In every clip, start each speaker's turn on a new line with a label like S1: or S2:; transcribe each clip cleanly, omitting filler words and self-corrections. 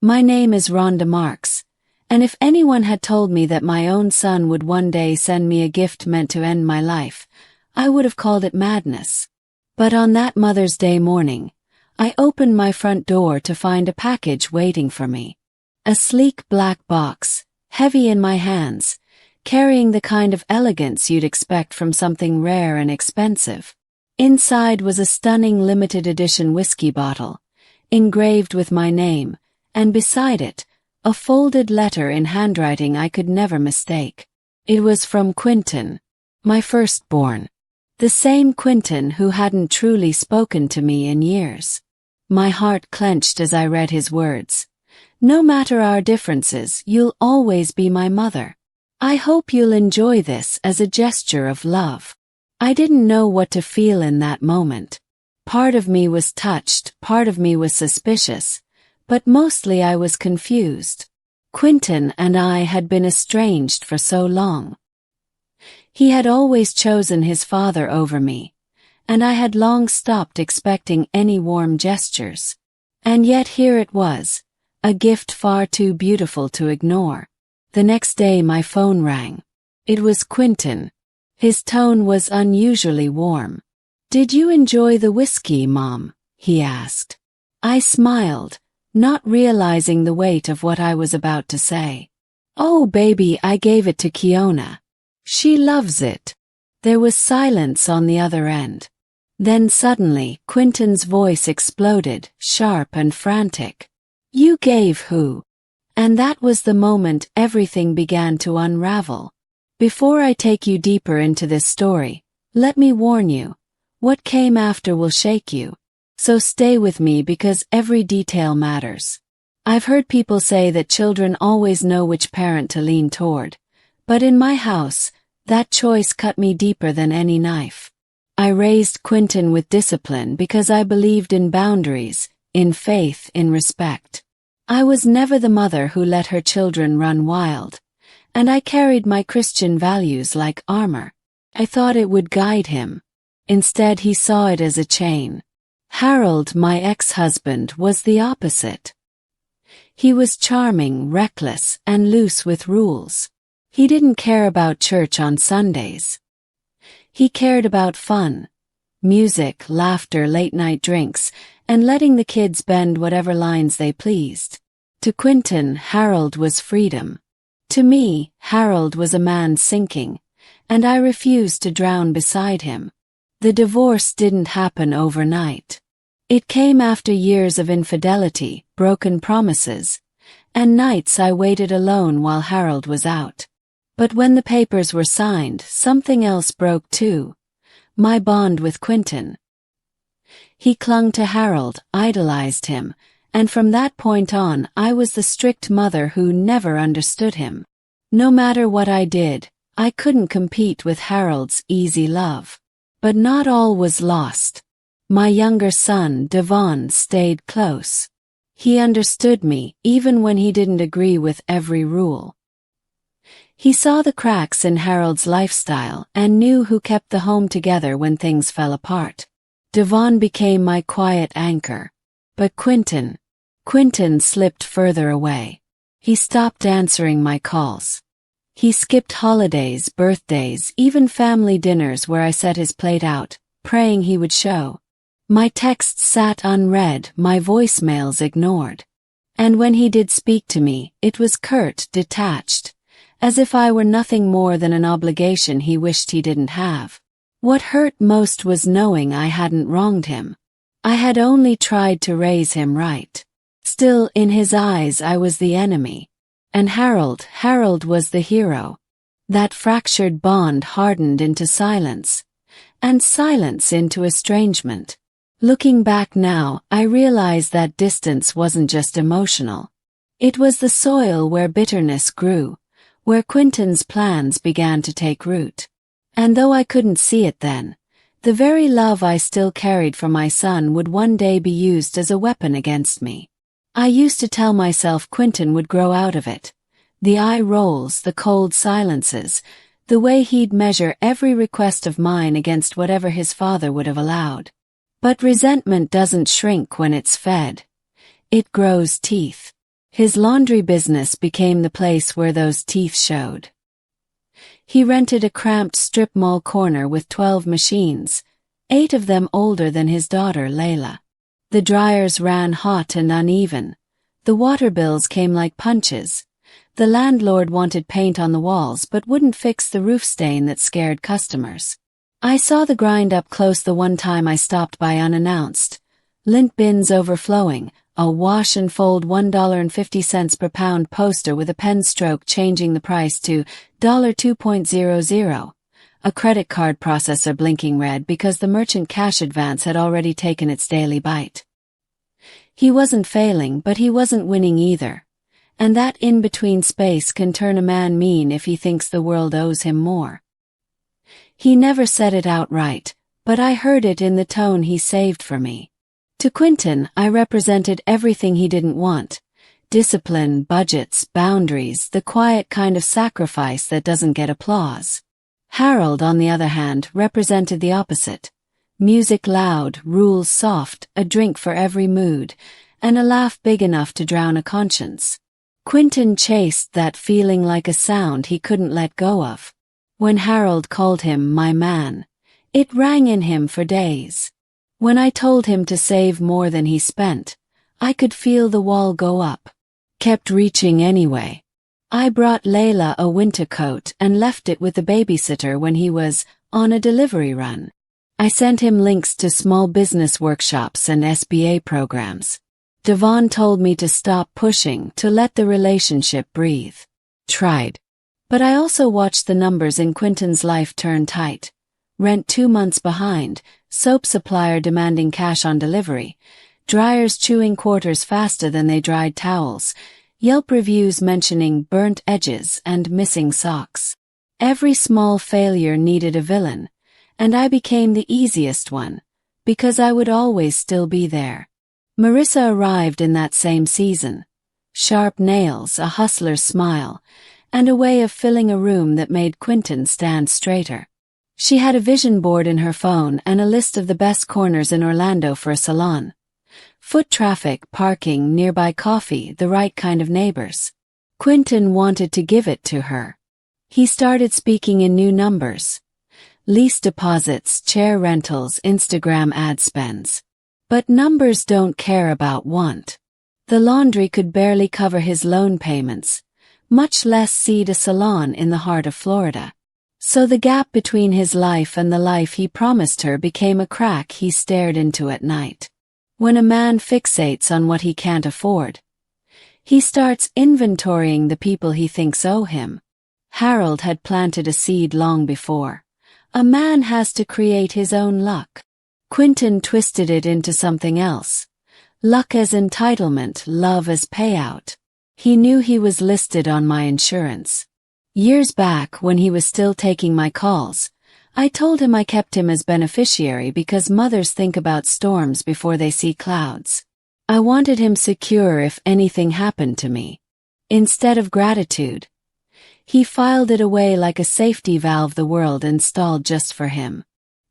S1: My name is Rhonda Marks, and if anyone had told me that my own son would one day send me a gift meant to end my life, I would have called it madness. But on that Mother's Day morning, I opened my front door to find a package waiting for me. A sleek black box, heavy in my hands, carrying the kind of elegance you'd expect from something rare and expensive. Inside was a stunning limited edition whiskey bottle, engraved with my name, and beside it, a folded letter in handwriting I could never mistake. It was from Quentin, my firstborn. The same Quentin who hadn't truly spoken to me in years. My heart clenched as I read his words. No matter our differences, you'll always be my mother. I hope you'll enjoy this as a gesture of love. I didn't know what to feel in that moment. Part of me was touched, part of me was suspicious, but mostly I was confused. Quentin and I had been estranged for so long. He had always chosen his father over me, and I had long stopped expecting any warm gestures. And yet here it was, a gift far too beautiful to ignore. The next day my phone rang. It was Quentin. His tone was unusually warm. "Did you enjoy the whiskey, Mom?" he asked. I smiled, not realizing the weight of what I was about to say. "Oh baby, I gave it to Kiona. She loves it." There was silence on the other end. Then suddenly, Quentin's voice exploded, sharp and frantic. "You gave who?" And that was the moment everything began to unravel. Before I take you deeper into this story, let me warn you, what came after will shake you. So stay with me because every detail matters. I've heard people say that children always know which parent to lean toward, but in my house, that choice cut me deeper than any knife. I raised Quentin with discipline because I believed in boundaries, in faith, in respect. I was never the mother who let her children run wild, and I carried my Christian values like armor. I thought it would guide him. Instead, he saw it as a chain. Harold, my ex-husband, was the opposite. He was charming, reckless, and loose with rules. He didn't care about church on Sundays. He cared about fun, music, laughter, late-night drinks, and letting the kids bend whatever lines they pleased. To Quentin, Harold was freedom. To me, Harold was a man sinking, and I refused to drown beside him. The divorce didn't happen overnight. It came after years of infidelity, broken promises, and nights I waited alone while Harold was out. But when the papers were signed, something else broke too. My bond with Quentin. He clung to Harold, idolized him, and from that point on, I was the strict mother who never understood him. No matter what I did, I couldn't compete with Harold's easy love. But not all was lost. My younger son, Devon, stayed close. He understood me, even when he didn't agree with every rule. He saw the cracks in Harold's lifestyle and knew who kept the home together when things fell apart. Devon became my quiet anchor. But Quentin slipped further away. He stopped answering my calls. He skipped holidays, birthdays, even family dinners where I set his plate out, praying he would show. My texts sat unread, my voicemails ignored. And when he did speak to me, it was curt, detached, as if I were nothing more than an obligation he wished he didn't have. What hurt most was knowing I hadn't wronged him. I had only tried to raise him right. Still, in his eyes I was the enemy. And Harold was the hero. That fractured bond hardened into silence, and silence into estrangement. Looking back now, I realize that distance wasn't just emotional. It was the soil where bitterness grew, where Quentin's plans began to take root. And though I couldn't see it then, the very love I still carried for my son would one day be used as a weapon against me. I used to tell myself Quentin would grow out of it. The eye rolls, the cold silences, the way he'd measure every request of mine against whatever his father would have allowed. But resentment doesn't shrink when it's fed. It grows teeth. His laundry business became the place where those teeth showed. He rented a cramped strip mall corner with 12 machines, 8 of them older than his daughter Layla. The dryers ran hot and uneven. The water bills came like punches. The landlord wanted paint on the walls but wouldn't fix the roof stain that scared customers. I saw the grind up close the one time I stopped by unannounced. Lint bins overflowing, a wash and fold $1.50 per pound poster with a pen stroke changing the price to $2.00. A credit card processor blinking red because the merchant cash advance had already taken its daily bite. He wasn't failing, but he wasn't winning either. And that in-between space can turn a man mean if he thinks the world owes him more. He never said it outright, but I heard it in the tone he saved for me. To Quentin, I represented everything he didn't want. Discipline, budgets, boundaries, the quiet kind of sacrifice that doesn't get applause. Harold, on the other hand, represented the opposite. Music loud, rules soft, a drink for every mood, and a laugh big enough to drown a conscience. Quentin chased that feeling like a sound he couldn't let go of. When Harold called him my man, it rang in him for days. When I told him to save more than he spent, I could feel the wall go up. Kept reaching anyway. I brought Layla a winter coat and left it with the babysitter when he was on a delivery run. I sent him links to small business workshops and SBA programs. Devon told me to stop pushing, to let the relationship breathe. Tried. But I also watched the numbers in Quentin's life turn tight. Rent 2 months behind, soap supplier demanding cash on delivery, dryers chewing quarters faster than they dried towels, Yelp reviews mentioning burnt edges and missing socks. Every small failure needed a villain, and I became the easiest one, because I would always still be there. Marissa arrived in that same season. Sharp nails, a hustler's smile, and a way of filling a room that made Quentin stand straighter. She had a vision board in her phone and a list of the best corners in Orlando for a salon. Foot traffic, parking, nearby coffee, the right kind of neighbors. Quentin wanted to give it to her. He started speaking in new numbers. Lease deposits, chair rentals, Instagram ad spends. But numbers don't care about want. The laundry could barely cover his loan payments, much less seed a salon in the heart of Florida. So the gap between his life and the life he promised her became a crack he stared into at night. When a man fixates on what he can't afford, he starts inventorying the people he thinks owe him. Harold had planted a seed long before. A man has to create his own luck. Quentin twisted it into something else. Luck as entitlement, love as payout. He knew he was listed on my insurance. Years back, when he was still taking my calls, I told him I kept him as beneficiary because mothers think about storms before they see clouds. I wanted him secure if anything happened to me. Instead of gratitude, he filed it away like a safety valve the world installed just for him.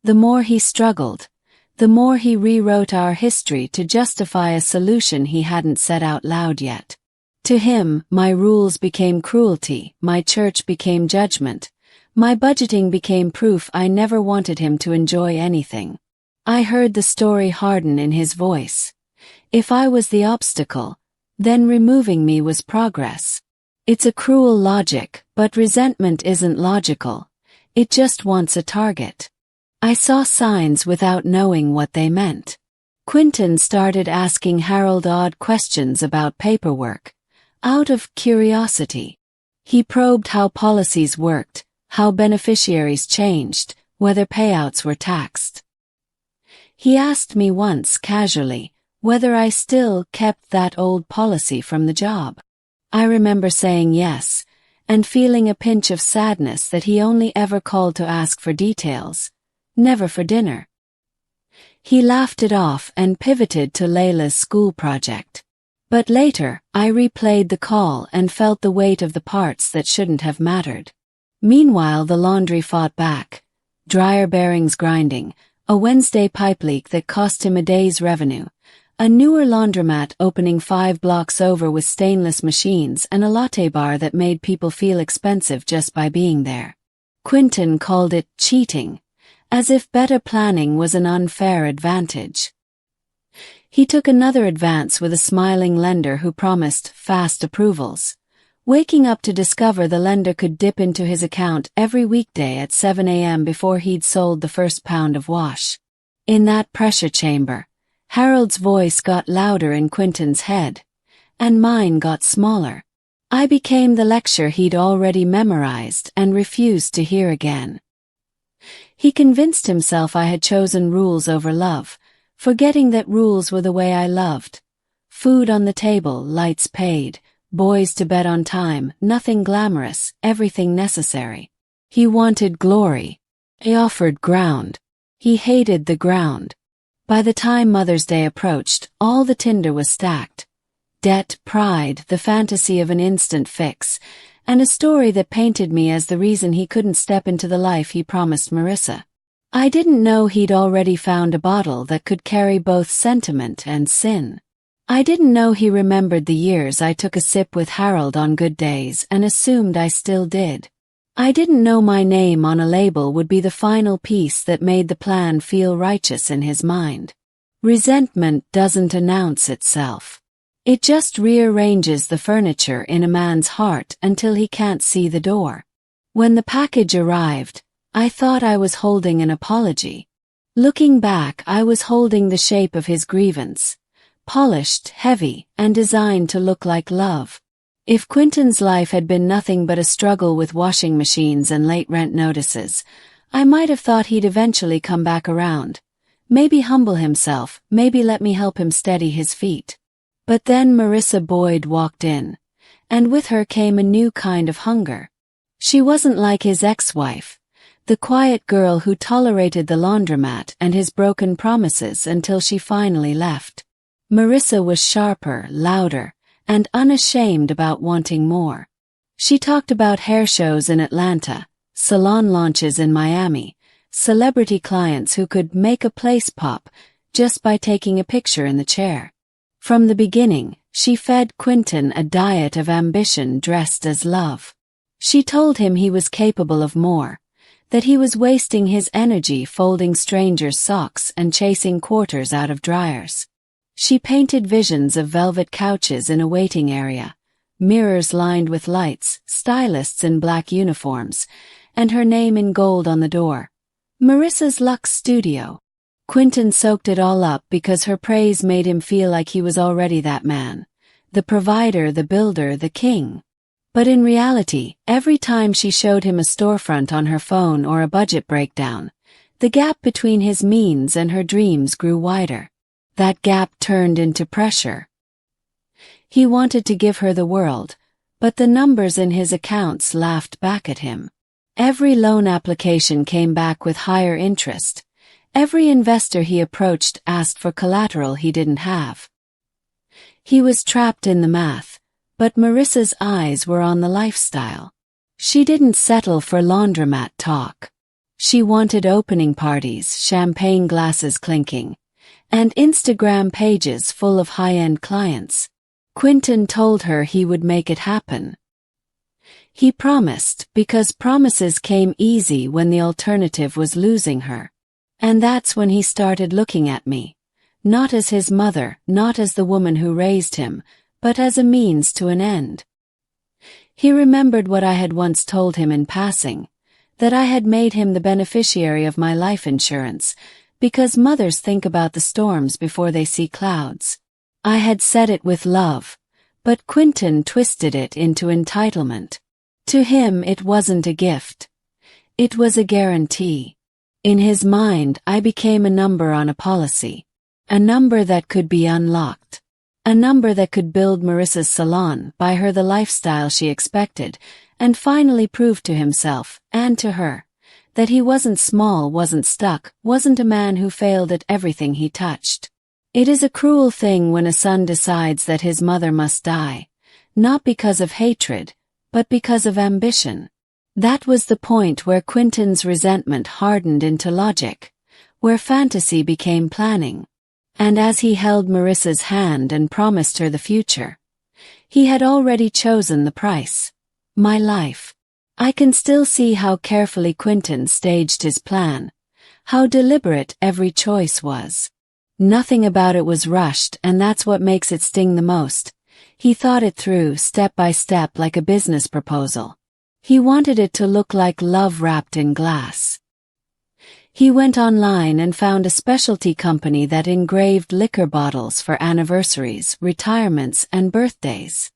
S1: The more he struggled, the more he rewrote our history to justify a solution he hadn't said out loud yet. To him, my rules became cruelty, my church became judgment, my budgeting became proof I never wanted him to enjoy anything. I heard the story harden in his voice. If I was the obstacle, then removing me was progress. It's a cruel logic, but resentment isn't logical. It just wants a target. I saw signs without knowing what they meant. Quentin started asking Harold odd questions about paperwork, out of curiosity. He probed how policies worked, how beneficiaries changed, whether payouts were taxed. He asked me once casually whether I still kept that old policy from the job. I remember saying yes, and feeling a pinch of sadness that he only ever called to ask for details, never for dinner. He laughed it off and pivoted to Layla's school project. But later, I replayed the call and felt the weight of the parts that shouldn't have mattered. Meanwhile, the laundry fought back. Dryer bearings grinding, a Wednesday pipe leak that cost him a day's revenue, A newer laundromat opening 5 blocks over with stainless machines and a latte bar that made people feel expensive just by being there. Quentin called it cheating, as if better planning was an unfair advantage. He took another advance with a smiling lender who promised fast approvals, waking up to discover the lender could dip into his account every weekday at 7 a.m. before he'd sold the first pound of wash. In that pressure chamber, Harold's voice got louder in Quentin's head, and mine got smaller. I became the lecture he'd already memorized and refused to hear again. He convinced himself I had chosen rules over love, forgetting that rules were the way I loved. Food on the table, lights paid, boys to bed on time, nothing glamorous, everything necessary. He wanted glory. I offered ground. He hated the ground. By the time Mother's Day approached, all the tinder was stacked. Debt, pride, the fantasy of an instant fix, and a story that painted me as the reason he couldn't step into the life he promised Marissa. I didn't know he'd already found a bottle that could carry both sentiment and sin. I didn't know he remembered the years I took a sip with Harold on good days and assumed I still did. I didn't know my name on a label would be the final piece that made the plan feel righteous in his mind. Resentment doesn't announce itself. It just rearranges the furniture in a man's heart until he can't see the door. When the package arrived, I thought I was holding an apology. Looking back, I was holding the shape of his grievance, polished, heavy, and designed to look like love. If Quentin's life had been nothing but a struggle with washing machines and late rent notices, I might have thought he'd eventually come back around. Maybe humble himself, maybe let me help him steady his feet. But then Marissa Boyd walked in, and with her came a new kind of hunger. She wasn't like his ex-wife, the quiet girl who tolerated the laundromat and his broken promises until she finally left. Marissa was sharper, louder, and unashamed about wanting more. She talked about hair shows in Atlanta, salon launches in Miami, celebrity clients who could make a place pop just by taking a picture in the chair. From the beginning, she fed Quentin a diet of ambition dressed as love. She told him he was capable of more, that he was wasting his energy folding strangers' socks and chasing quarters out of dryers. She painted visions of velvet couches in a waiting area, mirrors lined with lights, stylists in black uniforms, and her name in gold on the door. Marissa's Luxe Studio. Quentin soaked it all up because her praise made him feel like he was already that man, the provider, the builder, the king. But in reality, every time she showed him a storefront on her phone or a budget breakdown, the gap between his means and her dreams grew wider. That gap turned into pressure. He wanted to give her the world, but the numbers in his accounts laughed back at him. Every loan application came back with higher interest. Every investor he approached asked for collateral he didn't have. He was trapped in the math, but Marissa's eyes were on the lifestyle. She didn't settle for laundromat talk. She wanted opening parties, champagne glasses clinking, and Instagram pages full of high-end clients. Quentin told her he would make it happen. He promised, because promises came easy when the alternative was losing her. And that's when he started looking at me, not as his mother, not as the woman who raised him, but as a means to an end. He remembered what I had once told him in passing, that I had made him the beneficiary of my life insurance, because mothers think about the storms before they see clouds. I had said it with love, but Quentin twisted it into entitlement. To him it wasn't a gift. It was a guarantee. In his mind, I became a number on a policy. A number that could be unlocked. A number that could build Marissa's salon, buy her the lifestyle she expected, and finally prove to himself, and to her, that he wasn't small, wasn't stuck, wasn't a man who failed at everything he touched. It is a cruel thing when a son decides that his mother must die, not because of hatred, but because of ambition. That was the point where Quentin's resentment hardened into logic, where fantasy became planning. And as he held Marissa's hand and promised her the future, he had already chosen the price: my life. I can still see how carefully Quentin staged his plan, how deliberate every choice was. Nothing about it was rushed, and that's what makes it sting the most. He thought it through step by step like a business proposal. He wanted it to look like love wrapped in glass. He went online and found a specialty company that engraved liquor bottles for anniversaries, retirements, and birthdays.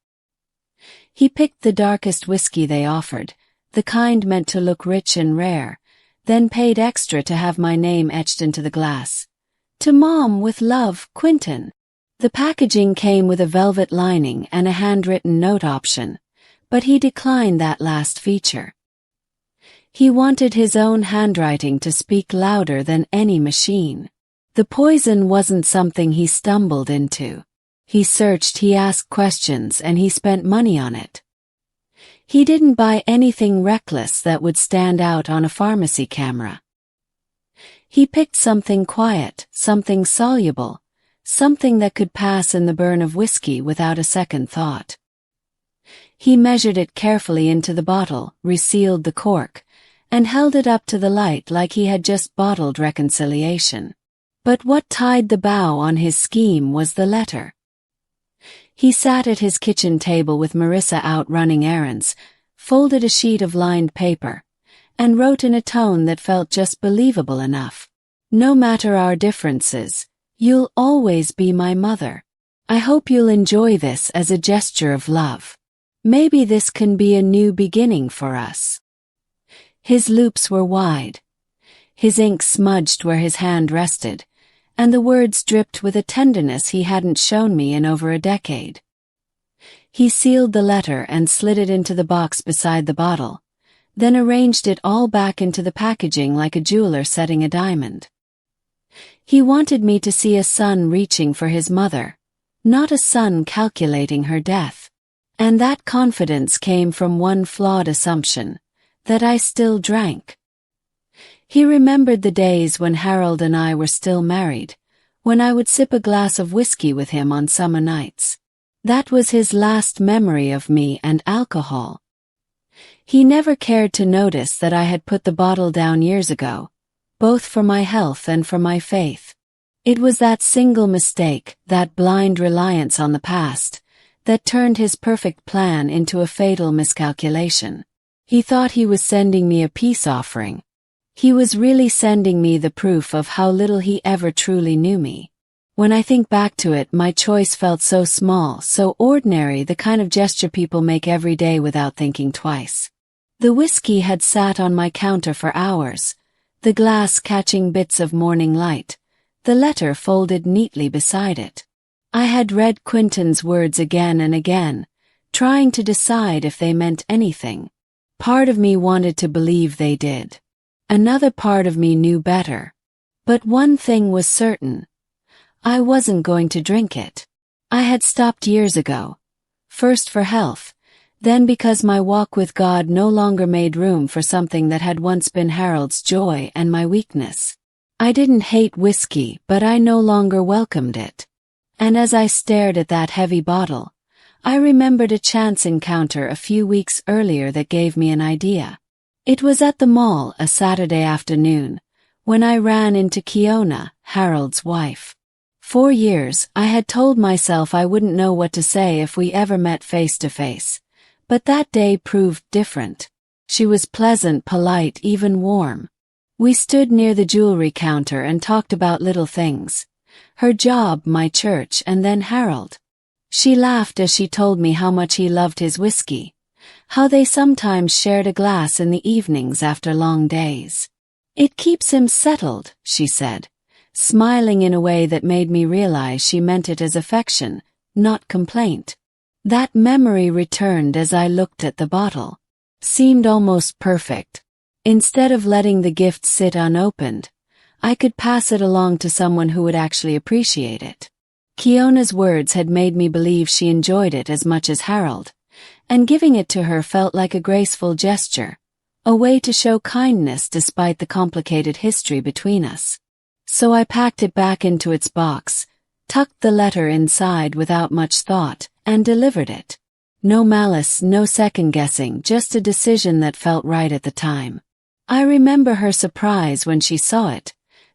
S1: He picked the darkest whiskey they offered, the kind meant to look rich and rare, then paid extra to have my name etched into the glass. To Mom with love, Quentin. The packaging came with a velvet lining and a handwritten note option, but he declined that last feature. He wanted his own handwriting to speak louder than any machine. The poison wasn't something he stumbled into. He searched, he asked questions, and he spent money on it. He didn't buy anything reckless that would stand out on a pharmacy camera. He picked something quiet, something soluble, something that could pass in the burn of whiskey without a second thought. He measured it carefully into the bottle, resealed the cork, and held it up to the light like he had just bottled reconciliation. But what tied the bow on his scheme was the letter. He sat at his kitchen table with Marissa out running errands, folded a sheet of lined paper, and wrote in a tone that felt just believable enough. No matter our differences, you'll always be my mother. I hope you'll enjoy this as a gesture of love. Maybe this can be a new beginning for us. His loops were wide. His ink smudged where his hand rested, and the words dripped with a tenderness he hadn't shown me in over a decade. He sealed the letter and slid it into the box beside the bottle, then arranged it all back into the packaging like a jeweler setting a diamond. He wanted me to see a son reaching for his mother, not a son calculating her death. And that confidence came from one flawed assumption, that I still drank. He remembered the days when Harold and I were still married, when I would sip a glass of whiskey with him on summer nights. That was his last memory of me and alcohol. He never cared to notice that I had put the bottle down years ago, both for my health and for my faith. It was that single mistake, that blind reliance on the past, that turned his perfect plan into a fatal miscalculation. He thought he was sending me a peace offering. He was really sending me the proof of how little he ever truly knew me. When I think back to it, my choice felt so small, so ordinary, the kind of gesture people make every day without thinking twice. The whiskey had sat on my counter for hours, the glass catching bits of morning light, the letter folded neatly beside it. I had read Quentin's words again and again, trying to decide if they meant anything. Part of me wanted to believe they did. Another part of me knew better. But one thing was certain. I wasn't going to drink it. I had stopped years ago. First for health, then because my walk with God no longer made room for something that had once been Harold's joy and my weakness. I didn't hate whiskey, but I no longer welcomed it. And as I stared at that heavy bottle, I remembered a chance encounter a few weeks earlier that gave me an idea. It was at the mall a Saturday afternoon, when I ran into Kiona, Harold's wife. For years, I had told myself I wouldn't know what to say if we ever met face to face, but that day proved different. She was pleasant, polite, even warm. We stood near the jewelry counter and talked about little things. Her job, my church, and then Harold. She laughed as she told me how much he loved his whiskey, how they sometimes shared a glass in the evenings after long days. It keeps him settled, she said, smiling in a way that made me realize she meant it as affection, not complaint. That memory returned as I looked at the bottle. Seemed almost perfect. Instead of letting the gift sit unopened, I could pass it along to someone who would actually appreciate it. Kiona's words had made me believe she enjoyed it as much as Harold, and giving it to her felt like a graceful gesture, a way to show kindness despite the complicated history between us. So I packed it back into its box, tucked the letter inside without much thought, and delivered it. No malice, no second-guessing, just a decision that felt right at the time. I remember her surprise when she saw it,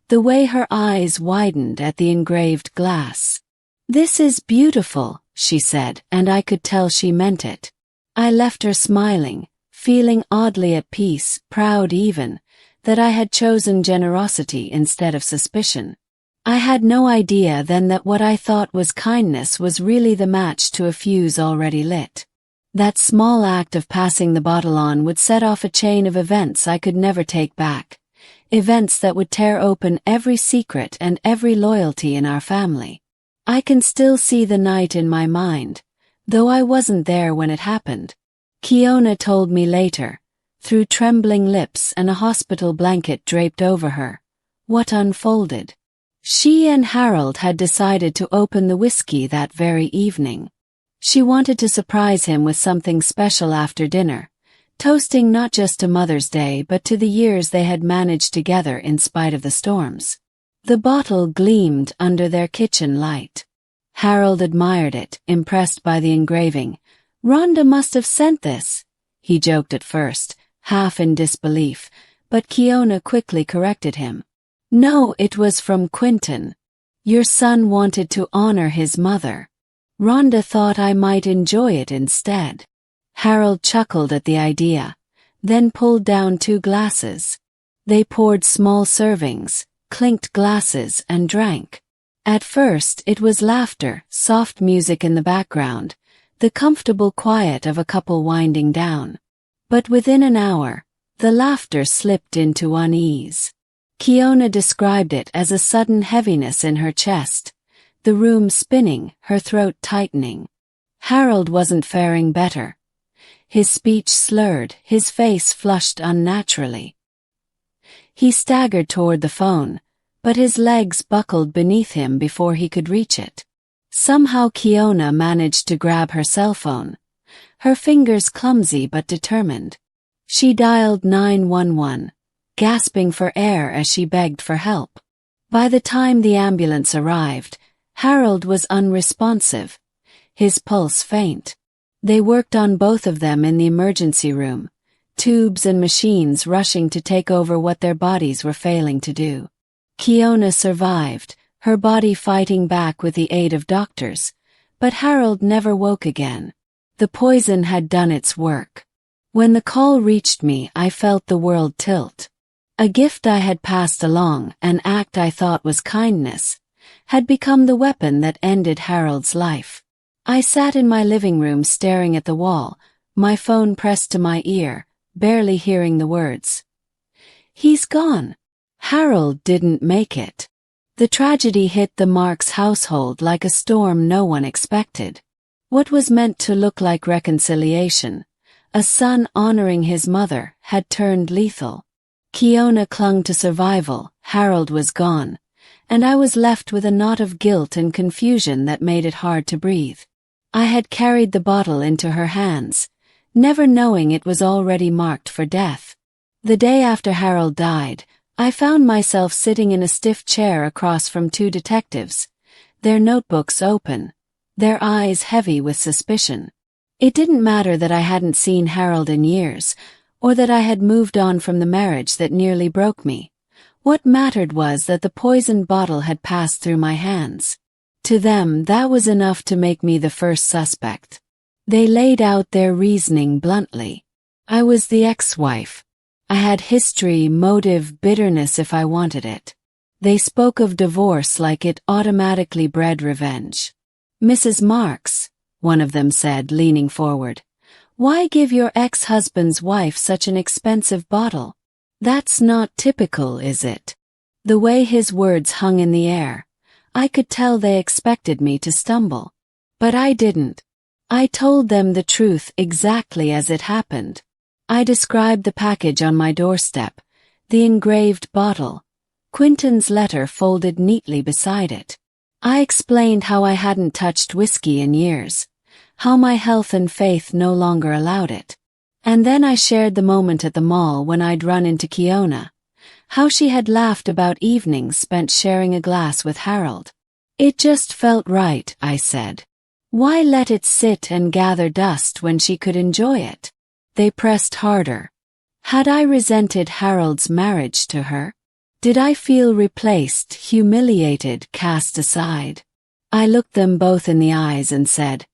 S1: the way her eyes widened at the engraved glass. "This is beautiful," she said, and I could tell she meant it. I left her smiling, feeling oddly at peace, proud even, that I had chosen generosity instead of suspicion. I had no idea then that what I thought was kindness was really the match to a fuse already lit. That small act of passing the bottle on would set off a chain of events I could never take back. Events that would tear open every secret and every loyalty in our family. I can still see the night in my mind, though I wasn't there when it happened. Kiona told me later, through trembling lips and a hospital blanket draped over her, what unfolded. She and Harold had decided to open the whiskey that very evening. She wanted to surprise him with something special after dinner, toasting not just to Mother's Day but to the years they had managed together in spite of the storms. The bottle gleamed under their kitchen light. Harold admired it, impressed by the engraving. "Rhonda must have sent this," he joked at first, half in disbelief, but Kiona quickly corrected him. "No, it was from Quentin. Your son wanted to honor his mother. Rhonda thought I might enjoy it instead." Harold chuckled at the idea, then pulled down 2 glasses. They poured small servings, clinked glasses, and drank. At first it was laughter, soft music in the background, the comfortable quiet of a couple winding down. But within an hour, the laughter slipped into unease. Kiona described it as a sudden heaviness in her chest, the room spinning, her throat tightening. Harold wasn't faring better. His speech slurred, his face flushed unnaturally. He staggered toward the phone, but his legs buckled beneath him before he could reach it. Somehow Kiona managed to grab her cell phone, her fingers clumsy but determined. She dialed 911. Gasping for air as she begged for help. By the time the ambulance arrived, Harold was unresponsive, his pulse faint. They worked on both of them in the emergency room, tubes and machines rushing to take over what their bodies were failing to do. Kiona survived, her body fighting back with the aid of doctors, but Harold never woke again. The poison had done its work. When the call reached me, I felt the world tilt. A gift I had passed along, an act I thought was kindness, had become the weapon that ended Harold's life. I sat in my living room staring at the wall, my phone pressed to my ear, barely hearing the words. "He's gone. Harold didn't make it." The tragedy hit the Marks household like a storm no one expected. What was meant to look like reconciliation, a son honoring his mother, had turned lethal. Kiona clung to survival, Harold was gone, and I was left with a knot of guilt and confusion that made it hard to breathe. I had carried the bottle into her hands, never knowing it was already marked for death. The day after Harold died, I found myself sitting in a stiff chair across from 2 detectives, their notebooks open, their eyes heavy with suspicion. It didn't matter that I hadn't seen Harold in years, or that I had moved on from the marriage that nearly broke me. What mattered was that the poisoned bottle had passed through my hands. To them, that was enough to make me the first suspect. They laid out their reasoning bluntly. I was the ex-wife. I had history, motive, bitterness if I wanted it. They spoke of divorce like it automatically bred revenge. "Mrs. Marks," one of them said, leaning forward, "why give your ex-husband's wife such an expensive bottle? That's not typical, is it?" The way his words hung in the air, I could tell they expected me to stumble. But I didn't. I told them the truth exactly as it happened. I described the package on my doorstep, the engraved bottle, Quentin's letter folded neatly beside it. I explained how I hadn't touched whiskey in years, how my health and faith no longer allowed it. And then I shared the moment at the mall when I'd run into Kiona, how she had laughed about evenings spent sharing a glass with Harold. It just felt right, I said. Why let it sit and gather dust when she could enjoy it? They pressed harder. Had I resented Harold's marriage to her? Did I feel replaced, humiliated, cast aside? I looked them both in the eyes and said,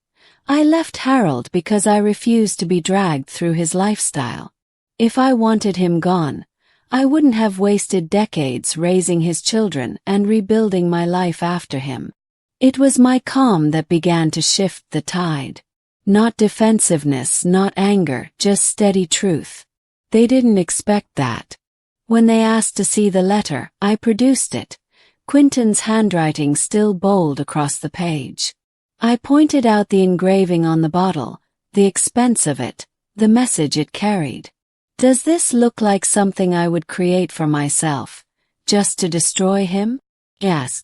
S1: I left Harold because I refused to be dragged through his lifestyle. If I wanted him gone, I wouldn't have wasted decades raising his children and rebuilding my life after him. It was my calm that began to shift the tide. Not defensiveness, not anger, just steady truth. They didn't expect that. When they asked to see the letter, I produced it, Quentin's handwriting still bold across the page. I pointed out the engraving on the bottle, the expense of it, the message it carried. Does this look like something I would create for myself, just to destroy him? Yes.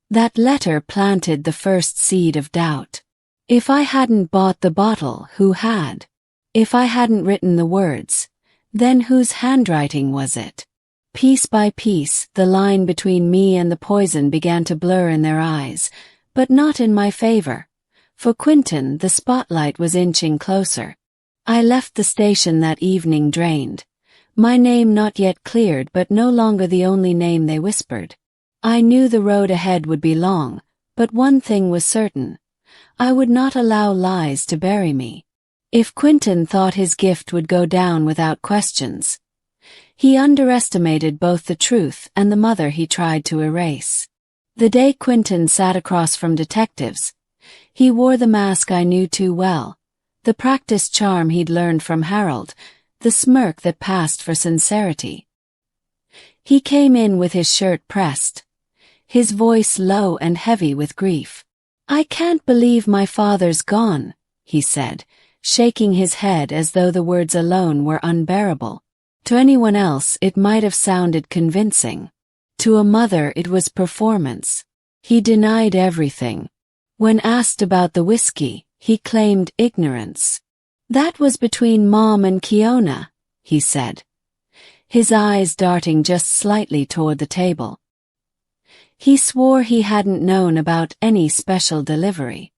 S1: That letter planted the first seed of doubt. If I hadn't bought the bottle, who had? If I hadn't written the words, then whose handwriting was it? Piece by piece, the line between me and the poison began to blur in their eyes, but not in my favor. For Quentin, the spotlight was inching closer. I left the station that evening drained. My name not yet cleared, but no longer the only name they whispered. I knew the road ahead would be long, but one thing was certain. I would not allow lies to bury me. If Quentin thought his gift would go down without questions, he underestimated both the truth and the mother he tried to erase. The day Quentin sat across from detectives, he wore the mask I knew too well, the practiced charm he'd learned from Harold, the smirk that passed for sincerity. He came in with his shirt pressed, his voice low and heavy with grief. I can't believe my father's gone, he said, shaking his head as though the words alone were unbearable. To anyone else it might have sounded convincing. To a mother it was performance. He denied everything. When asked about the whiskey, he claimed ignorance. That was between Mom and Kiona, he said, his eyes darting just slightly toward the table. He swore he hadn't known about any special delivery.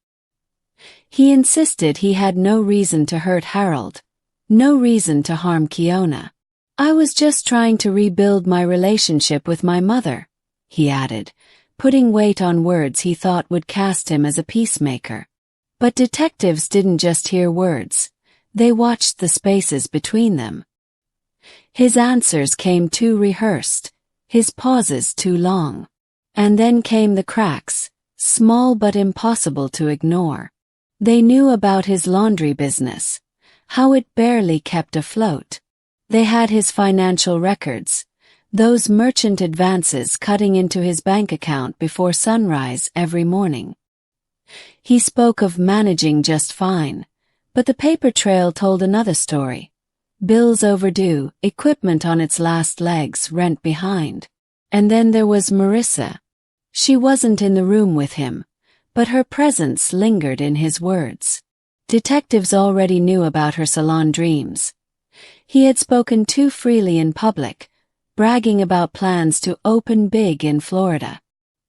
S1: He insisted he had no reason to hurt Harold, no reason to harm Kiona. I was just trying to rebuild my relationship with my mother, he added, putting weight on words he thought would cast him as a peacemaker. But detectives didn't just hear words, they watched the spaces between them. His answers came too rehearsed, his pauses too long. And then came the cracks, small but impossible to ignore. They knew about his laundry business, how it barely kept afloat. They had his financial records, those merchant advances cutting into his bank account before sunrise every morning. He spoke of managing just fine, but the paper trail told another story. Bills overdue, equipment on its last legs, rent behind. And then there was Marissa. She wasn't in the room with him, but her presence lingered in his words. Detectives already knew about her salon dreams. He had spoken too freely in public, bragging about plans to open big in Florida.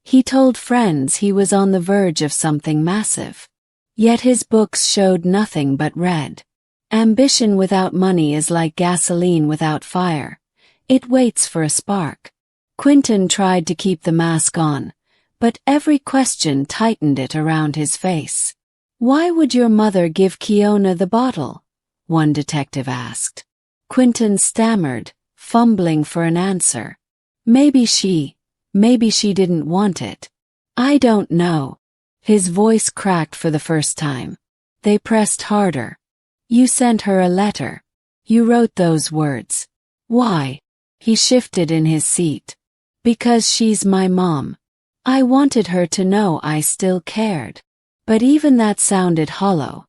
S1: He told friends he was on the verge of something massive. Yet his books showed nothing but red. Ambition without money is like gasoline without fire. It waits for a spark. Quentin tried to keep the mask on, but every question tightened it around his face. Why would your mother give Kiona the bottle? One detective asked. Quentin stammered, fumbling for an answer. Maybe she didn't want it. I don't know. His voice cracked for the first time. They pressed harder. You sent her a letter. You wrote those words. Why? He shifted in his seat. Because she's my mom. I wanted her to know I still cared. But even that sounded hollow.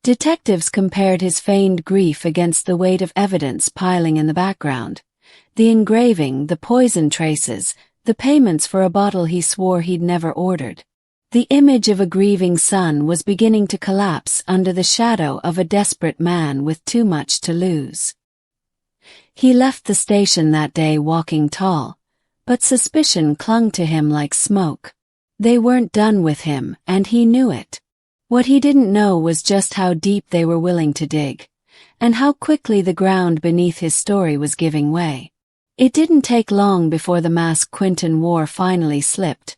S1: Detectives compared his feigned grief against the weight of evidence piling in the background. The engraving, the poison traces, the payments for a bottle he swore he'd never ordered. The image of a grieving son was beginning to collapse under the shadow of a desperate man with too much to lose. He left the station that day walking tall, but suspicion clung to him like smoke. They weren't done with him, and he knew it. What he didn't know was just how deep they were willing to dig, and how quickly the ground beneath his story was giving way. It didn't take long before the mask Quentin wore finally slipped,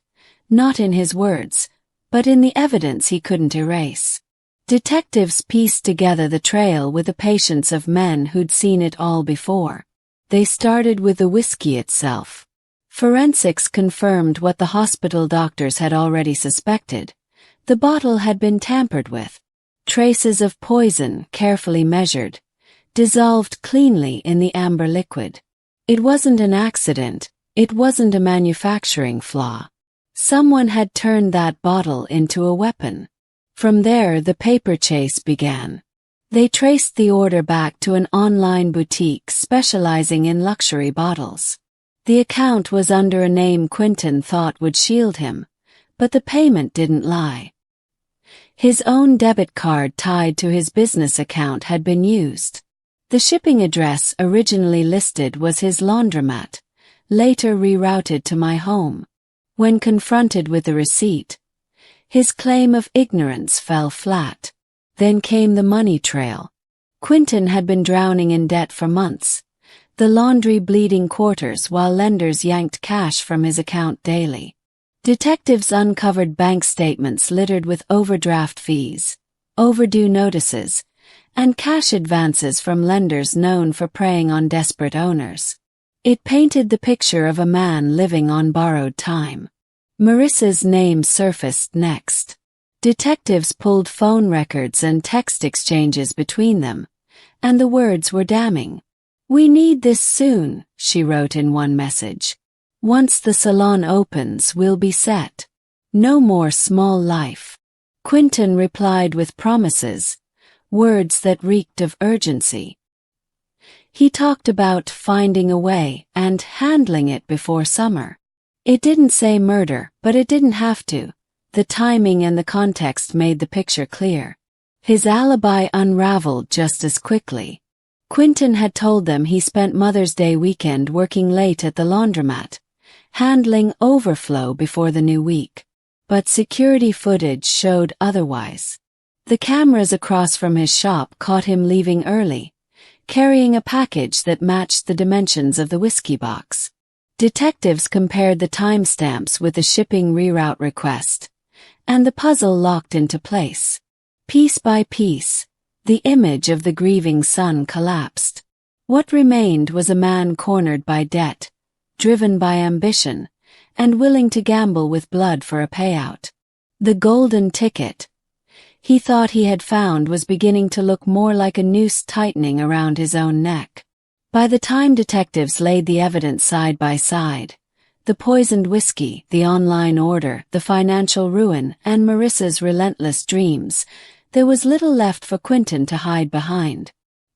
S1: not in his words, but in the evidence he couldn't erase. Detectives pieced together the trail with the patience of men who'd seen it all before. They started with the whiskey itself. Forensics confirmed what the hospital doctors had already suspected. The bottle had been tampered with. Traces of poison, carefully measured, dissolved cleanly in the amber liquid. It wasn't an accident, it wasn't a manufacturing flaw. Someone had turned that bottle into a weapon. From there, the paper chase began. They traced the order back to an online boutique specializing in luxury bottles. The account was under a name Quentin thought would shield him, but the payment didn't lie. His own debit card tied to his business account had been used. The shipping address originally listed was his laundromat, later rerouted to my home. When confronted with the receipt, his claim of ignorance fell flat. Then came the money trail. Quentin had been drowning in debt for months, the laundry bleeding quarters while lenders yanked cash from his account daily. Detectives uncovered bank statements littered with overdraft fees, overdue notices, and cash advances from lenders known for preying on desperate owners. It painted the picture of a man living on borrowed time. Marissa's name surfaced next. Detectives pulled phone records and text exchanges between them, and the words were damning. "We need this soon," she wrote in one message. "Once the salon opens, we'll be set. No more small life." Quentin replied with promises, words that reeked of urgency. He talked about finding a way and handling it before summer. It didn't say murder, but it didn't have to. The timing and the context made the picture clear. His alibi unraveled just as quickly. Quentin had told them he spent Mother's Day weekend working late at the laundromat, handling overflow before the new week. But security footage showed otherwise. The cameras across from his shop caught him leaving early, carrying a package that matched the dimensions of the whiskey box. Detectives compared the timestamps with the shipping reroute request, and the puzzle locked into place. Piece by piece, the image of the grieving son collapsed. What remained was a man cornered by debt, driven by ambition, and willing to gamble with blood for a payout. The golden ticket he thought he had found was beginning to look more like a noose tightening around his own neck. By the time detectives laid the evidence side by side, the poisoned whiskey, the online order, the financial ruin, and Marissa's relentless dreams, there was little left for Quentin to hide behind.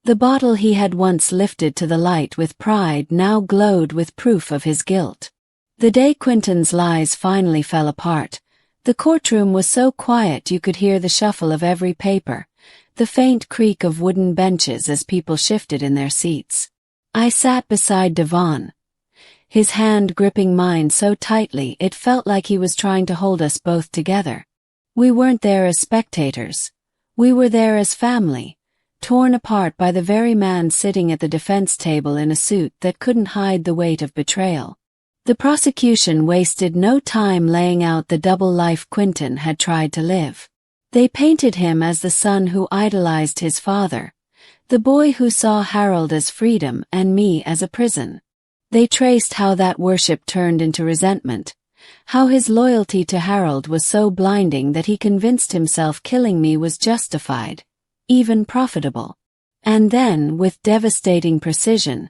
S1: The bottle he had once lifted to the light with pride now glowed with proof of his guilt. The day Quentin's lies finally fell apart, the courtroom was so quiet you could hear the shuffle of every paper, the faint creak of wooden benches as people shifted in their seats. I sat beside Devon, his hand gripping mine so tightly it felt like he was trying to hold us both together. We weren't there as spectators. We were there as family, torn apart by the very man sitting at the defense table in a suit that couldn't hide the weight of betrayal. The prosecution wasted no time laying out the double life Quentin had tried to live. They painted him as the son who idolized his father, the boy who saw Harold as freedom and me as a prison. They traced how that worship turned into resentment, how his loyalty to Harold was so blinding that he convinced himself killing me was justified, even profitable. And then, with devastating precision,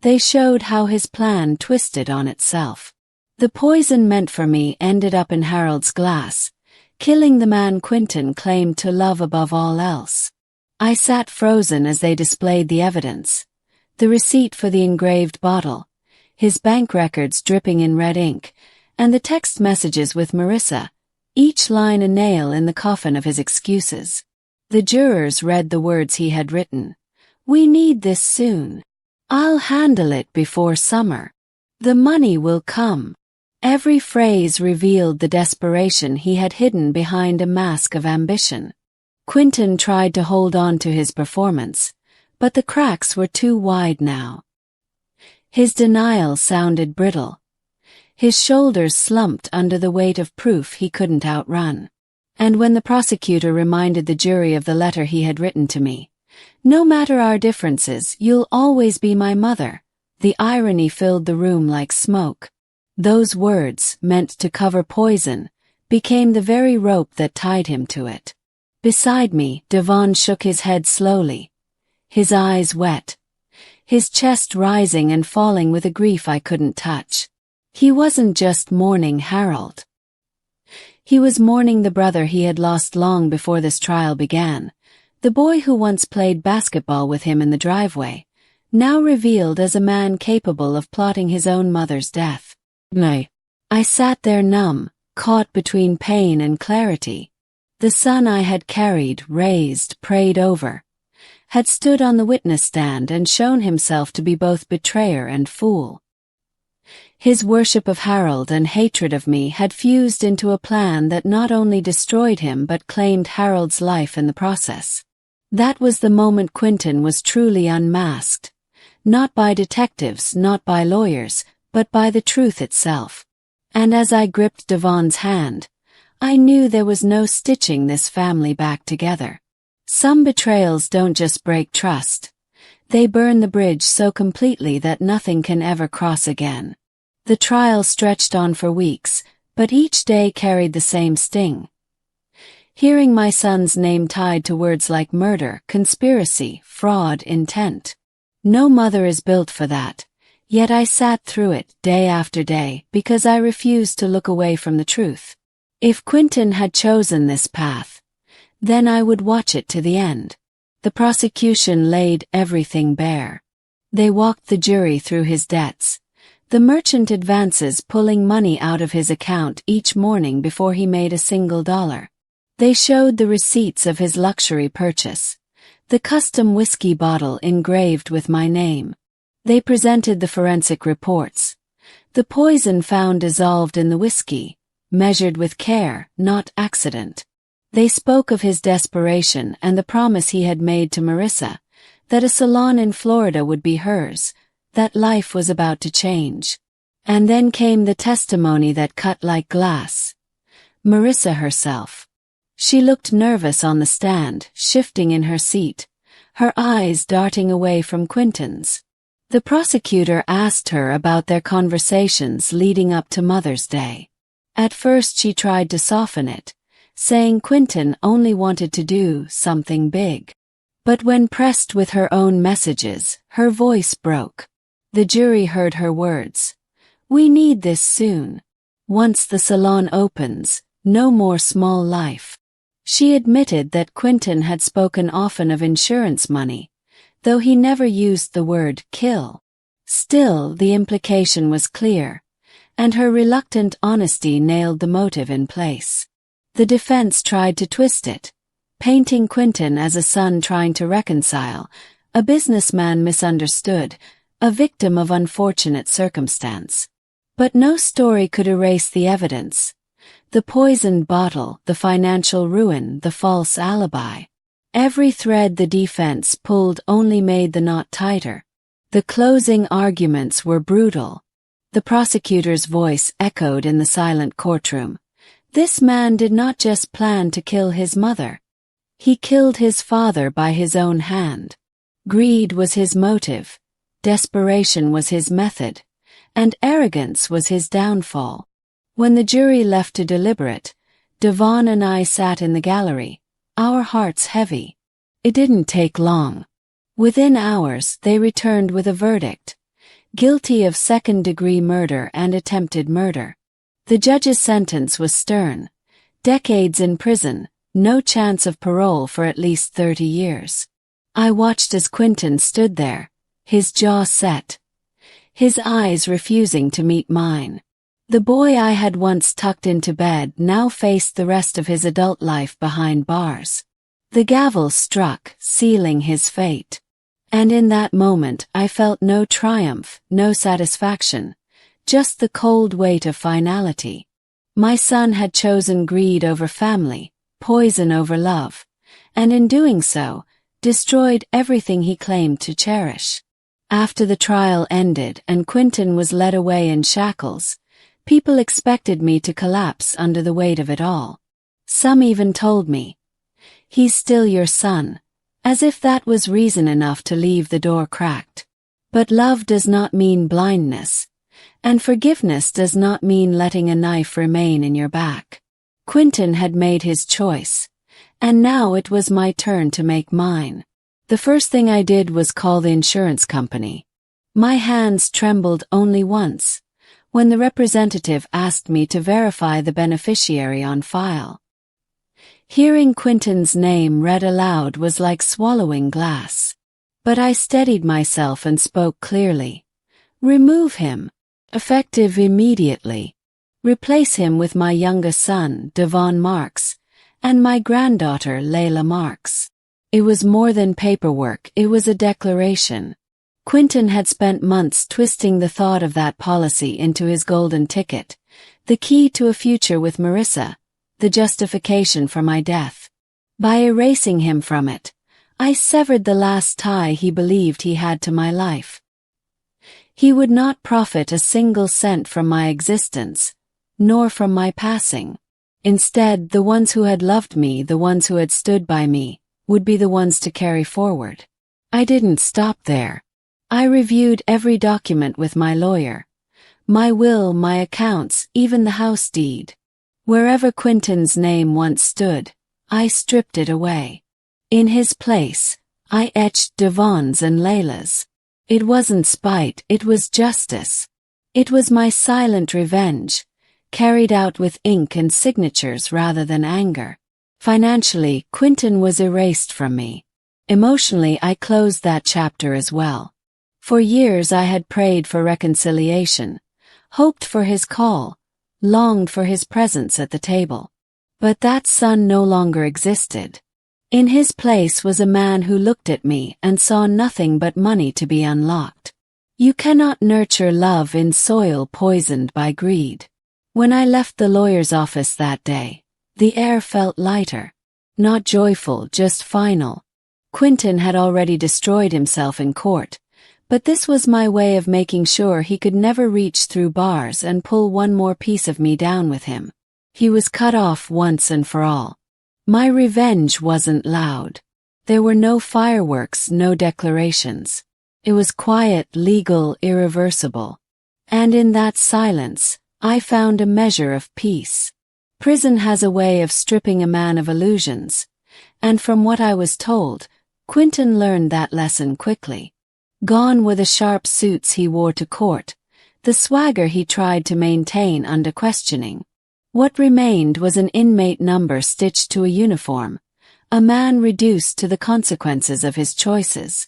S1: they showed how his plan twisted on itself. The poison meant for me ended up in Harold's glass, killing the man Quentin claimed to love above all else. I sat frozen as they displayed the evidence. The receipt for the engraved bottle, his bank records dripping in red ink, and the text messages with Marissa, each line a nail in the coffin of his excuses. The jurors read the words he had written. "We need this soon. I'll handle it before summer. The money will come." Every phrase revealed the desperation he had hidden behind a mask of ambition. Quentin tried to hold on to his performance, but the cracks were too wide now. His denial sounded brittle. His shoulders slumped under the weight of proof he couldn't outrun. And when the prosecutor reminded the jury of the letter he had written to me, "No matter our differences, you'll always be my mother," the irony filled the room like smoke. Those words, meant to cover poison, became the very rope that tied him to it. Beside me, Devon shook his head slowly, his eyes wet, his chest rising and falling with a grief I couldn't touch. He wasn't just mourning Harold. He was mourning the brother he had lost long before this trial began, the boy who once played basketball with him in the driveway, now revealed as a man capable of plotting his own mother's death. No. I sat there numb, caught between pain and clarity. The son I had carried, raised, prayed over, had stood on the witness stand and shown himself to be both betrayer and fool. His worship of Harold and hatred of me had fused into a plan that not only destroyed him but claimed Harold's life in the process. That was the moment Quentin was truly unmasked. Not by detectives, not by lawyers, but by the truth itself. And as I gripped Devon's hand, I knew there was no stitching this family back together. Some betrayals don't just break trust. They burn the bridge so completely that nothing can ever cross again. The trial stretched on for weeks, but each day carried the same sting. Hearing my son's name tied to words like murder, conspiracy, fraud, intent. No mother is built for that. Yet I sat through it day after day because I refused to look away from the truth. If Quentin had chosen this path, then I would watch it to the end. The prosecution laid everything bare. They walked the jury through his debts, the merchant advances pulling money out of his account each morning before he made a single dollar. They showed the receipts of his luxury purchase, the custom whiskey bottle engraved with my name. They presented the forensic reports. The poison found dissolved in the whiskey, measured with care, not accident. They spoke of his desperation and the promise he had made to Marissa, that a salon in Florida would be hers, that life was about to change. And then came the testimony that cut like glass. Marissa herself. She looked nervous on the stand, shifting in her seat, her eyes darting away from Quentin's. The prosecutor asked her about their conversations leading up to Mother's Day. At first she tried to soften it, saying Quentin only wanted to do something big. But when pressed with her own messages, her voice broke. The jury heard her words. "We need this soon. Once the salon opens, no more small life." She admitted that Quentin had spoken often of insurance money, though he never used the word kill. Still, the implication was clear, and her reluctant honesty nailed the motive in place. The defense tried to twist it, painting Quentin as a son trying to reconcile, a businessman misunderstood, a victim of unfortunate circumstance. But no story could erase the evidence. The poisoned bottle, the financial ruin, the false alibi. Every thread the defense pulled only made the knot tighter. The closing arguments were brutal. The prosecutor's voice echoed in the silent courtroom. This man did not just plan to kill his mother. He killed his father by his own hand. Greed was his motive, desperation was his method, and arrogance was his downfall. When the jury left to deliberate, Devon and I sat in the gallery, our hearts heavy. It didn't take long. Within hours, they returned with a verdict. Guilty of second-degree murder and attempted murder. The judge's sentence was stern. Decades in prison, no chance of parole for at least 30 years. I watched as Quentin stood there, his jaw set, his eyes refusing to meet mine. The boy I had once tucked into bed now faced the rest of his adult life behind bars. The gavel struck, sealing his fate. And in that moment I felt no triumph, no satisfaction, just the cold weight of finality. My son had chosen greed over family, poison over love, and in doing so, destroyed everything he claimed to cherish. After the trial ended and Quentin was led away in shackles, people expected me to collapse under the weight of it all. Some even told me, "He's still your son," as if that was reason enough to leave the door cracked. But love does not mean blindness, and forgiveness does not mean letting a knife remain in your back. Quentin had made his choice, and now it was my turn to make mine. The first thing I did was call the insurance company. My hands trembled only once, when the representative asked me to verify the beneficiary on file. Hearing Quentin's name read aloud was like swallowing glass. But I steadied myself and spoke clearly. "Remove him. Effective immediately. Replace him with my youngest son, Devon Marks, and my granddaughter, Layla Marks." It was more than paperwork, it was a declaration. Quentin had spent months twisting the thought of that policy into his golden ticket, the key to a future with Marissa, the justification for my death. By erasing him from it, I severed the last tie he believed he had to my life. He would not profit a single cent from my existence, nor from my passing. Instead, the ones who had loved me, the ones who had stood by me, would be the ones to carry forward. I didn't stop there. I reviewed every document with my lawyer. My will, my accounts, even the house deed. Wherever Quentin's name once stood, I stripped it away. In his place, I etched Devon's and Layla's. It wasn't spite, it was justice. It was my silent revenge, carried out with ink and signatures rather than anger. Financially, Quentin was erased from me. Emotionally, I closed that chapter as well. For years I had prayed for reconciliation, hoped for his call, longed for his presence at the table. But that son no longer existed. In his place was a man who looked at me and saw nothing but money to be unlocked. You cannot nurture love in soil poisoned by greed. When I left the lawyer's office that day, the air felt lighter. Not joyful, just final. Quentin had already destroyed himself in court, but this was my way of making sure he could never reach through bars and pull one more piece of me down with him. He was cut off once and for all. My revenge wasn't loud. There were no fireworks, no declarations. It was quiet, legal, irreversible. And in that silence, I found a measure of peace. Prison has a way of stripping a man of illusions, and from what I was told, Quentin learned that lesson quickly. Gone were the sharp suits he wore to court, the swagger he tried to maintain under questioning. What remained was an inmate number stitched to a uniform, a man reduced to the consequences of his choices.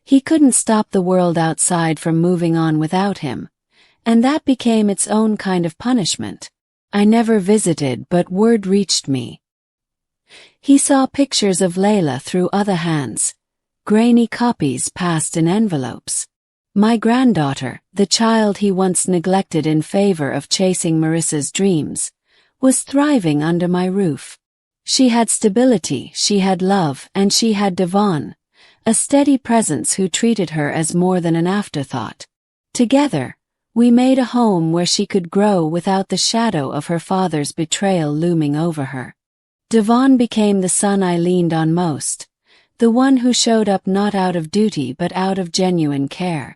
S1: He couldn't stop the world outside from moving on without him, and that became its own kind of punishment. I never visited, but word reached me. He saw pictures of Layla through other hands, grainy copies passed in envelopes. My granddaughter, the child he once neglected in favor of chasing Marissa's dreams, was thriving under my roof. She had stability, she had love, and she had Devon, a steady presence who treated her as more than an afterthought. Together, we made a home where she could grow without the shadow of her father's betrayal looming over her. Devon became the son I leaned on most, the one who showed up not out of duty but out of genuine care.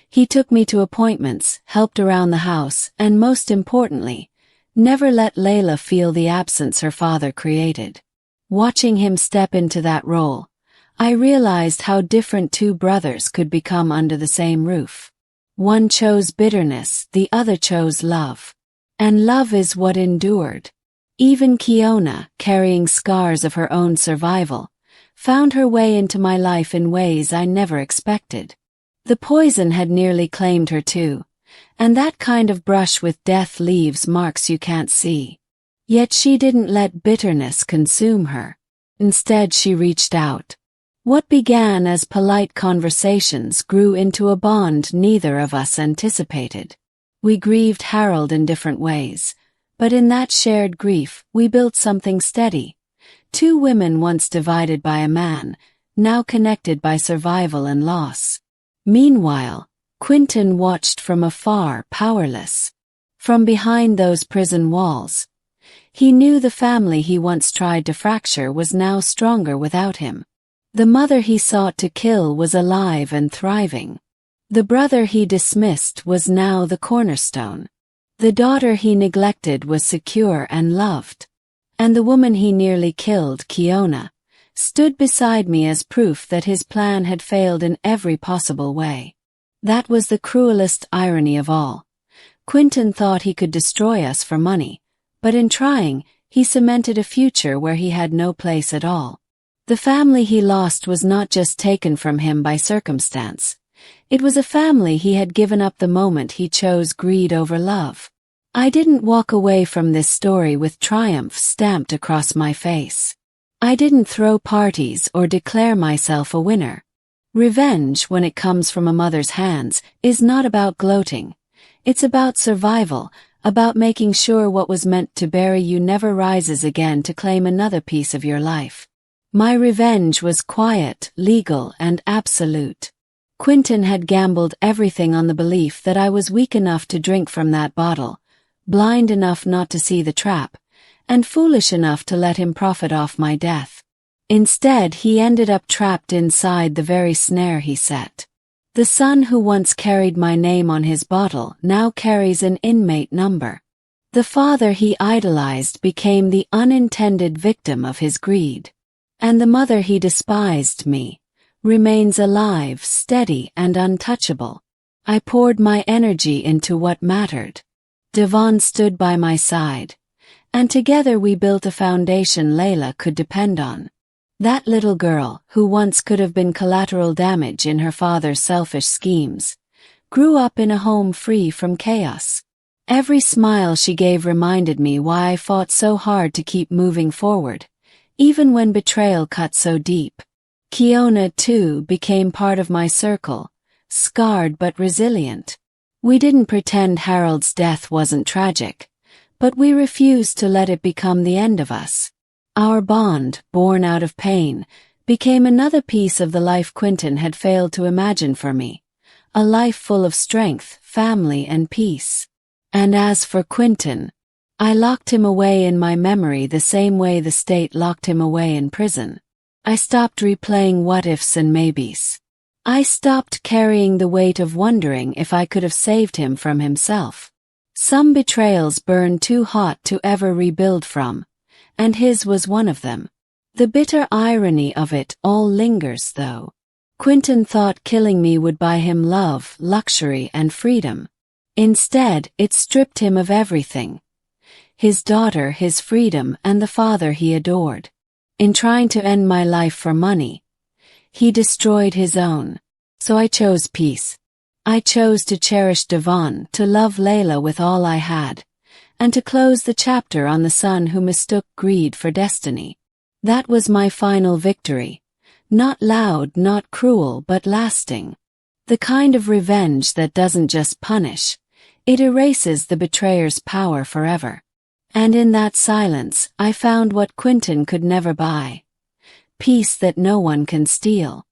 S1: He took me to appointments, helped around the house, and most importantly, never let Layla feel the absence her father created. Watching him step into that role, I realized how different two brothers could become under the same roof. One chose bitterness, the other chose love. And love is what endured. Even Kiona, carrying scars of her own survival, found her way into my life in ways I never expected. The poison had nearly claimed her too, and that kind of brush with death leaves marks you can't see. Yet she didn't let bitterness consume her. Instead, she reached out. What began as polite conversations grew into a bond neither of us anticipated. We grieved Harold in different ways, but in that shared grief we built something steady. Two women once divided by a man, now connected by survival and loss. Meanwhile, Quentin watched from afar, powerless. From behind those prison walls. He knew the family he once tried to fracture was now stronger without him. The mother he sought to kill was alive and thriving. The brother he dismissed was now the cornerstone. The daughter he neglected was secure and loved. And the woman he nearly killed, Kiona, stood beside me as proof that his plan had failed in every possible way. That was the cruelest irony of all. Quentin thought he could destroy us for money, but in trying, he cemented a future where he had no place at all. The family he lost was not just taken from him by circumstance. It was a family he had given up the moment he chose greed over love. I didn't walk away from this story with triumph stamped across my face. I didn't throw parties or declare myself a winner. Revenge, when it comes from a mother's hands, is not about gloating. It's about survival, about making sure what was meant to bury you never rises again to claim another piece of your life. My revenge was quiet, legal, and absolute. Quentin had gambled everything on the belief that I was weak enough to drink from that bottle, blind enough not to see the trap, and foolish enough to let him profit off my death. Instead, he ended up trapped inside the very snare he set. The son who once carried my name on his bottle now carries an inmate number. The father he idolized became the unintended victim of his greed. And the mother he despised, me, remains alive, steady, and untouchable. I poured my energy into what mattered. Devon stood by my side, and together we built a foundation Layla could depend on. That little girl, who once could have been collateral damage in her father's selfish schemes, grew up in a home free from chaos. Every smile she gave reminded me why I fought so hard to keep moving forward, even when betrayal cut so deep. Kiona, too, became part of my circle, scarred but resilient. We didn't pretend Harold's death wasn't tragic, but we refused to let it become the end of us. Our bond, born out of pain, became another piece of the life Quentin had failed to imagine for me, a life full of strength, family, and peace. And as for Quentin, I locked him away in my memory the same way the state locked him away in prison. I stopped replaying what-ifs and maybes. I stopped carrying the weight of wondering if I could have saved him from himself. Some betrayals burn too hot to ever rebuild from, and his was one of them. The bitter irony of it all lingers, though. Quentin thought killing me would buy him love, luxury, and freedom. Instead, it stripped him of everything. His daughter, his freedom, and the father he adored. In trying to end my life for money, he destroyed his own. So I chose peace. I chose to cherish Devon, to love Layla with all I had, and to close the chapter on the son who mistook greed for destiny. That was my final victory. Not loud, not cruel, but lasting. The kind of revenge that doesn't just punish, it erases the betrayer's power forever. And in that silence, I found what Quentin could never buy. Peace that no one can steal.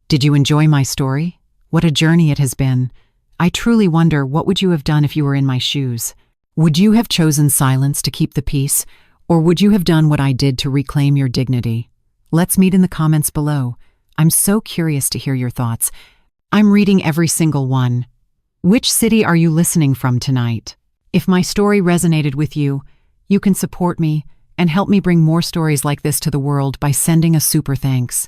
S2: Did you enjoy my story? What a journey it has been. I truly wonder, what would you have done if you were in my shoes? Would you have chosen silence to keep the peace, or would you have done what I did to reclaim your dignity? Let's meet in the comments below. I'm so curious to hear your thoughts. I'm reading every single one. Which city are you listening from tonight? If my story resonated with you, you can support me and help me bring more stories like this to the world by sending a super thanks.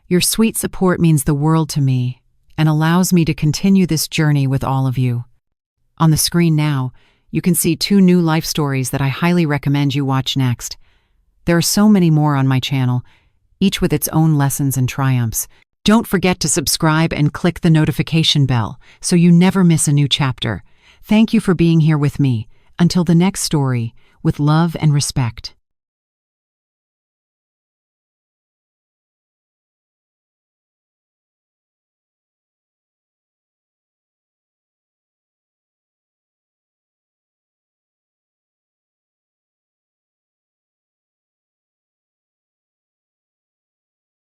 S2: Your sweet support means the world to me and allows me to continue this journey with all of you. On the screen now, you can see 2 new life stories that I highly recommend you watch next. There are so many more on my channel, each with its own lessons and triumphs. Don't forget to subscribe and click the notification bell so you never miss a new chapter. Thank you for being here with me. Until the next story, with love and respect.